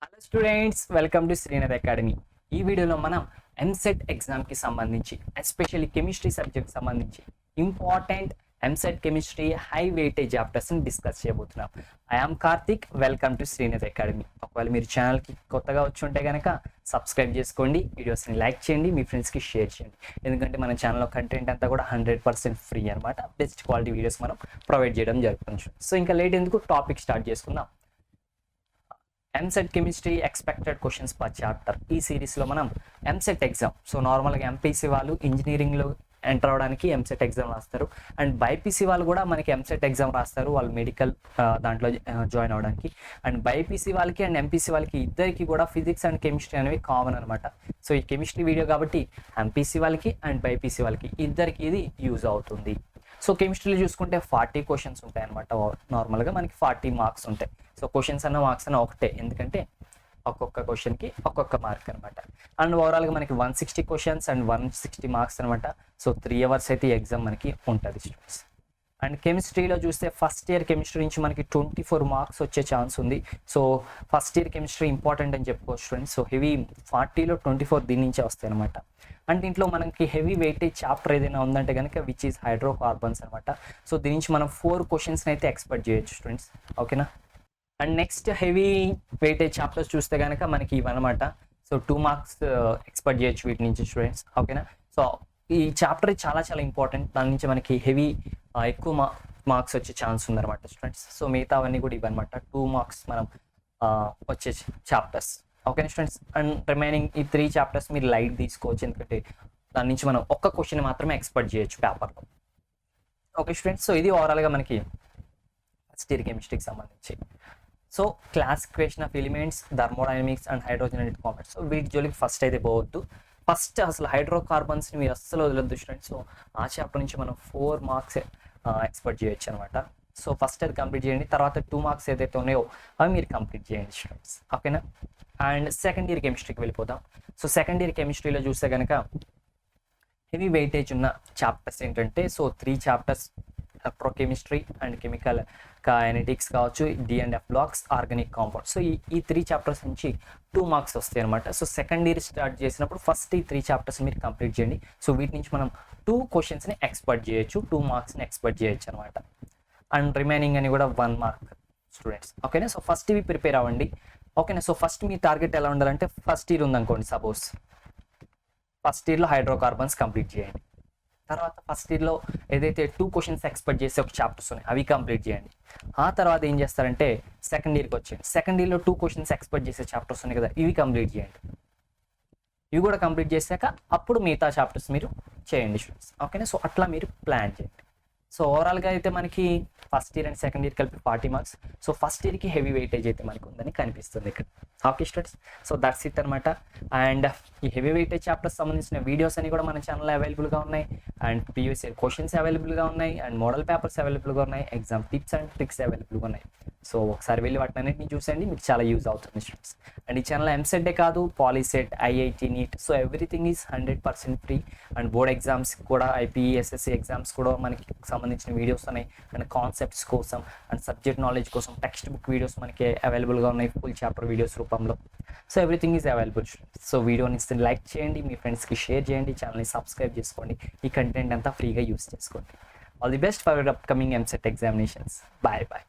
Hello students, welcome to Srinath academy. ఈ వీడియోలో మనం ఎంసెట్ ఎగ్జామ్కి సంబంధించి ఎస్పెషల్లీ కెమిస్ట్రీ సబ్జెక్ట్ సంబంధించి important EAMCET chemistry high weightage చాప్టర్స్ని డిస్కస్ చేయబోతున్నాం. I am Karthik, welcome to Srinath academy. ఒకవేళ మీరు ఛానల్కి కొత్తగా వచ్చి ఉంటే కనుక సబ్స్క్రైబ్ చేసుకోండి, వీడియోస్ని లైక్ చేయండి, మీ ఫ్రెండ్స్కి షేర్ చేయండి. ఎందుకంటే మన ఛానల్లో కంటెంట్ అంతా కూడా 100% ఫ్రీ అనమాట. బెస్ట్ క్వాలిటీ వీడియోస్ మనం ప్రొవైడ్ చేయడం జరుగుతుంది. సో ఇంకా లేట్ ఎందుకు, టాపిక్ స్టార్ట్ చేసుకుందాం. EAMCET chemistry expected questions per chapter. ఈ సిరీస్లో మనం ఎంసెట్ ఎగ్జామ్, సో నార్మల్గా ఎంపీసీ వాళ్ళు ఇంజనీరింగ్లో ఎంటర్ అవ్వడానికి ఎంసెట్ ఎగ్జామ్ రాస్తారు, అండ్ బైపీసీ వాళ్ళు కూడా మనకి ఎంసెట్ ఎగ్జామ్ రాస్తారు వాళ్ళు మెడికల్ దాంట్లో జాయిన్ అవ్వడానికి. అండ్ బైపీసీ వాళ్ళకి అండ్ ఎంపీసీ వాళ్ళకి ఇద్దరికి కూడా ఫిజిక్స్ అండ్ కెమిస్ట్రీ అనేవి కామన్ అనమాట. సో ఈ కెమిస్ట్రీ వీడియో కాబట్టి ఎంపీసీ వాళ్ళకి అండ్ బైపీసీ వాళ్ళకి ఇద్దరికి ఇది యూజ్ అవుతుంది. సో కెమిస్ట్రీలో చూసుకుంటే 40 క్వశ్చన్స్ ఉంటాయి అనమాట. నార్మల్గా మనకి 40 మార్క్స్ ఉంటాయి. సో క్వశ్చన్స్ అన్న మార్క్స్ అన్న ఒకటే, ఎందుకంటే ఒక్కొక్క క్వశ్చన్కి ఒక్కొక్క మార్క్ అనమాట. అండ్ ఓవరాల్గా మనకి 160 క్వశ్చన్స్ అండ్ 160 మార్క్స్ అనమాట. సో 3 hours అయితే ఈ ఎగ్జామ్ మనకి ఉంటుంది స్టూడెంట్స్. అండ్ కెమిస్ట్రీలో చూస్తే ఫస్ట్ ఇయర్ కెమిస్ట్రీ నుంచి మనకి 24 మార్క్స్ వచ్చే ఛాన్స్ ఉంది. So first year chemistry important అని చెప్పుకోవచ్చు స్టూడెంట్స్. సో హెవీ 40లో 24 దీని నుంచే వస్తాయి అనమాట. అండ్ దీంట్లో మనకి హెవీ వెయిటేజ్ చాప్టర్ ఏదైనా ఉందంటే కనుక విచ్ ఈజ్ హైడ్రోకార్బన్స్ అనమాట. సో దీని నుంచి మనం 4 క్వశ్చన్స్ని అయితే ఎక్స్పెక్ట్ చేయొచ్చు స్టూడెంట్స్, ఓకేనా. And next heavy weightage chapters చూస్తే కనుక మనకి ఇవన్నమాట. సో 2 మార్క్స్ ఎక్స్పెక్ట్ చేయొచ్చు వీటి నుంచి స్టూడెంట్స్, ఓకేనా. సో ఈ చాప్టర్ చాలా చాలా ఇంపార్టెంట్, దాని నుంచి మనకి హెవీ ఎక్కువ మార్క్స్ వచ్చే ఛాన్స్ ఉందన్నమాట స్టూడెంట్స్. సో మిగతా అవన్నీ కూడా ఇవన్నమాట 2 మార్క్స్ మనం వచ్చే చాప్టర్స్, ఓకేనా స్టూడెంట్స్. అండ్ రిమైనింగ్ ఈ 3 చాప్టర్స్ మీరు లైట్ తీసుకోవచ్చు, ఎందుకంటే దాని నుంచి మనం ఒక్క క్వశ్చన్ మాత్రమే ఎక్స్పెక్ట్ చేయొచ్చు పేపర్లో, ఓకే స్టూడెంట్స్. సో ఇది ఓవరాల్గా మనకి ఫస్ట్ ఇయర్ కెమిస్ట్రీకి సంబంధించి. So classification of elements, thermodynamics and hydrogen compounds. So వీటి జోలికి ఫస్ట్ అయితే పోవద్దు. ఫస్ట్ అసలు హైడ్రోకార్బన్స్ని మీరు అస్సలు వదలొద్దు స్టూడెంట్స్. సో ఆ చాప్టర్ నుంచి మనం 4 మార్క్స్ ఎక్స్పెక్ట్ చేయొచ్చు అనమాట. సో ఫస్ట్ అది కంప్లీట్ చేయండి, తర్వాత 2 మార్క్స్ ఏదైతే ఉన్నాయో అవి మీరు కంప్లీట్ చేయండి స్టూడెంట్స్, ఓకేనా. అండ్ సెకండ్ ఇయర్ కెమిస్ట్రీకి వెళ్ళిపోదాం. సో సెకండ్ ఇయర్ కెమిస్ట్రీలో చూస్తే కనుక హెవీ వెయిటేజ్ ఉన్న చాప్టర్స్ ఏంటంటే, so 3 chapters electrochemistry and chemical kinetics కావచ్చు, D&F blocks, organic compound. So ఈ 3 చాప్టర్స్ నుంచి 2 మార్క్స్ వస్తాయి అనమాట. సో సెకండ్ ఇయర్ స్టార్ట్ చేసినప్పుడు ఫస్ట్ ఈ 3 చాప్టర్స్ మీరు కంప్లీట్ చేయండి. సో వీటి నుంచి మనం 2 క్వశ్చన్స్ని ఎక్స్పెక్ట్ చేయొచ్చు, 2 మార్క్స్ని ఎక్స్పెక్ట్ చేయొచ్చు అనమాట. అండ్ రిమైనింగ్ అని కూడా 1 మార్క్ స్టూడెంట్స్, ఓకేనా. సో ఫస్ట్ ఇవి ప్రిపేర్ అవ్వండి, ఓకేనా. సో ఫస్ట్ మీ టార్గెట్ ఎలా ఉండాలంటే, ఫస్ట్ ఇయర్ ఉందనుకోండి సపోజ్, ఫస్ట్ ఇయర్లో హైడ్రోకార్బన్స్ కంప్లీట్ చేయండి. తర్వాత ఫస్ట్ ఇయర్లో ఏదైతే 2 క్వశ్చన్స్ ఎక్స్పెక్ట్ చేసే ఒక చాప్టర్స్ ఉన్నాయి అవి కంప్లీట్ చేయండి. ఆ తర్వాత ఏం చేస్తారంటే సెకండ్ ఇయర్కి వచ్చేయండి. సెకండ్ ఇయర్లో 2 క్వశ్చన్స్ ఎక్స్పెక్ట్ చేసే చాప్టర్స్ ఉన్నాయి కదా, ఇవి కంప్లీట్ చేయండి. ఇవి కూడా కంప్లీట్ చేశాక అప్పుడు మిగతా చాప్టర్స్ మీరు చేయండి స్టూడెంట్స్, ఓకేనా. సో అట్లా మీరు ప్లాన్ చేయండి. సో ఓవరాల్గా అయితే మనకి first year and second year కలిపి 40 మార్క్స్. సో ఫస్ట్ ఇయర్కి హెవీ వెయిటేజ్ అయితే మనకు ఉందని కనిపిస్తుంది ఇక్కడ, okay students. So that's it అనమాట. అండ్ ఈ హెవీ వెయిటేజ్ చాప్టర్స్ సంబంధించిన వీడియోస్ అన్ని కూడా మన ఛానల్లో అవైలబుల్గా ఉన్నాయి. అండ్ ప్రీవియస్ ఇయర్ క్వశ్చన్స్ అవైలబుల్గా ఉన్నాయి, అండ్ మోడల్ పేపర్స్ అవైలబుల్గా ఉన్నాయి, ఎగ్జామ్ టిప్స్ అండ్ ట్రిక్స్ అవైలబుల్గా ఉన్నాయి. సో ఒకసారి వెళ్ళి వాటిని అన్నింటినీ చూసండి, మీకు చాలా యూజ్ అవుతుంది స్టూడెంట్స్. అండ్ ఈ ఛానల్ ఎంసెట్డే కాదు, POLYCET, IIT, NEET, so everything is 100% free. And board exams కూడా, ఐపీ, ఎస్ఎస్సి ఎగ్జామ్స్ కూడా మనకి సంబంధించిన వీడియోస్ ఉన్నాయి. అండ్ కాన్సెప్ట్స్ కోసం అండ్ సబ్జెక్ట్ నాలెడ్జ్ కోసం టెక్స్ట్ బుక్ వీడియోస్ మనకి అవైలబుల్గా ఉన్నాయి ఫుల్ చాప్టర్ వీడియోస్ రూపంలో. So everything is available students. So వీడియోని లైక్ చేయండి, మీ ఫ్రెండ్స్కి షేర్ చేయండి, ఛానల్ని సబ్స్క్రైబ్ చేసుకోండి, ఈ కంటెంట్ అంతా ఫ్రీగా యూస్ చేసుకోండి. All the best for your upcoming EAMCET examinations. Bye bye.